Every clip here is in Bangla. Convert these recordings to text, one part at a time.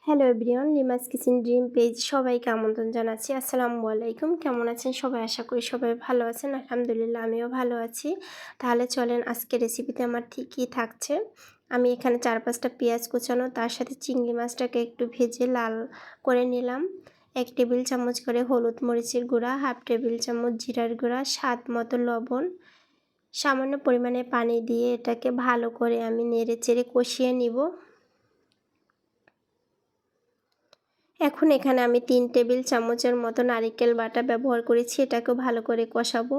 হ্যালো এভরিওয়ান, লিমাস কিচেন ড্রিম পেজ সবাইকে আমন্ত্রণ জানাচ্ছি। আসসালামু আলাইকুম। কেমন আছেন সবাই? আশা করি সবাই ভালো আছেন। আলহামদুলিল্লাহ আমিও ভালো আছি। তাহলে চলেন আজকের রেসিপিতে আমার ঠিক কী থাকছে। আমি এখানে 4-5টা পেঁয়াজ কুচানো, তার সাথে চিংড়ি মাছটাকে একটু ভেজে লাল করে নিলাম। 1 টেবিল চামচ করে হলুদ মরিচের গুঁড়া, 1/2 টেবিল চামচ জিরার গুঁড়া, স্বাদ মতো লবণ, সামান্য পরিমাণে পানি দিয়ে এটাকে ভালো করে আমি নেড়ে চেড়ে কষিয়ে নিব। এখন এখানে আমি 3 টেবিল চামচের মতো নারিকেল বাটা ব্যবহার করেছি, এটাকেও ভালো করে কষাবো।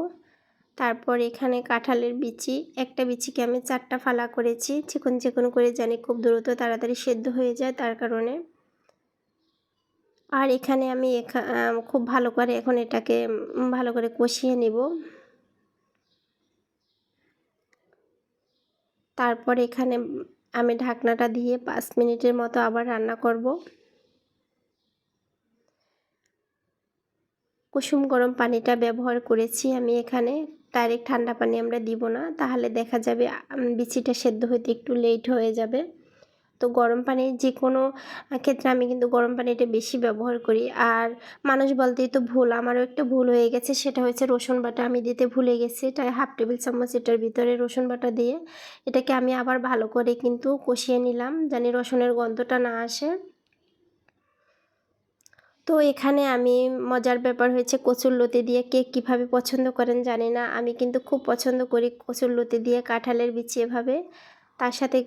তারপর এখানে কাঁঠালের বিচি, একটা বিচিকে আমি 4টা ফালা করেছি, চিকন চিকন করে, জানি খুব দ্রুত তাড়াতাড়ি সেদ্ধ হয়ে যায় তার কারণে। আর এখানে আমি খুব ভালো করে এখন এটাকে ভালো করে কষিয়ে নেব। তারপর এখানে আমি ঢাকনাটা দিয়ে 5 মিনিটের মতো আবার রান্না করব। কুসুম গরম পানিটা ব্যবহার করেছি আমি এখানে, ডাইরেক্ট ঠান্ডা পানি আমরা দিব না, তাহলে দেখা যাবে বিচিটা সেদ্ধ হতে একটু লেট হয়ে যাবে। তো গরম পানির যে কোনো ক্ষেত্রে আমি কিন্তু গরম পানিটা বেশি ব্যবহার করি। আর মানুষ বলতেই তো ভুল, আমারও একটা ভুল হয়ে গেছে, সেটা হচ্ছে রসুন বাটা আমি দিতে ভুলে গেছি। তাই 1/2 টেবিল চামচ এটার ভিতরে রসুন বাটা দিয়ে এটাকে আমি আবার ভালো করে কিন্তু কষিয়ে নিলাম, জানি রসুনের গন্ধটা না আসে। তো এখানে আমি মজার ব্যাপার হয়েছে, কচুরলতি দিয়ে কে কীভাবে পছন্দ করেন জানি না, আমি কিন্তু খুব পছন্দ করি কচুরলতি দিয়ে কাঁঠালের বিচি এভাবে। তার সাথে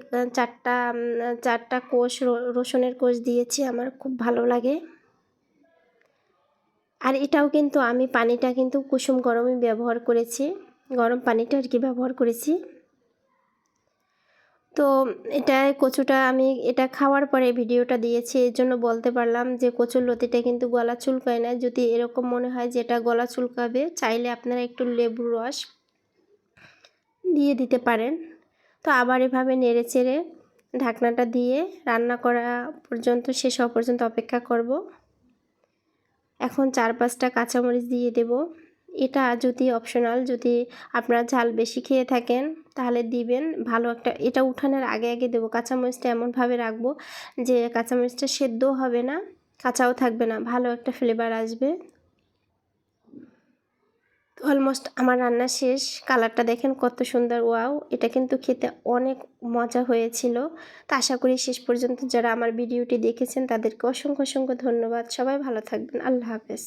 4টা কোষ রসুনের কোষ দিয়েছি, আমার খুব ভালো লাগে। আর এটাও কিন্তু আমি পানিটা কিন্তু কুসুম গরমই ব্যবহার করেছি, গরম পানিটা আর কি ব্যবহার করেছি। তো কচুটা আমি এটা খাওয়ার পরে ভিডিওটা দিয়েছি, এর জন্য বলতে পারলাম যে কচুরলতিটা কিন্তু গলা চুলকায় না। যদি এরকম মনে হয় যে এটা গলা চুলকাবে, চাইলে আপনারা একটু লেবুর রস দিয়ে দিতে পারেন। তো আবার এভাবে নেড়ে চেড়ে ঢাকনাটা দিয়ে রান্না করা পর্যন্ত, শেষ হওয়া পর্যন্ত অপেক্ষা করব। এখন 4-5টা কাঁচামরিচ দিয়ে দেব। এটা যদি অপশনাল, যদি আপনারা ঝাল বেশি খেয়ে থাকেন তাহলে দিবেন। ভালো একটা, এটা উঠানোর আগে আগে দেবো। কাঁচামরিচটা এমনভাবে রাখবো যে কাঁচামরিচটা সেদ্ধও হবে না, কাঁচাও থাকবে না, ভালো একটা ফ্লেভার আসবে। অলমোস্ট আমার রান্না শেষ। কালারটা দেখেন কত সুন্দর, ওয়াও! এটা কিন্তু খেতে অনেক মজা হয়েছিল। তো আশা করি শেষ পর্যন্ত যারা আমার ভিডিওটি দেখেছেন তাদেরকে অসংখ্য অসংখ্য ধন্যবাদ। সবাই ভালো থাকবেন। আল্লাহ হাফেজ।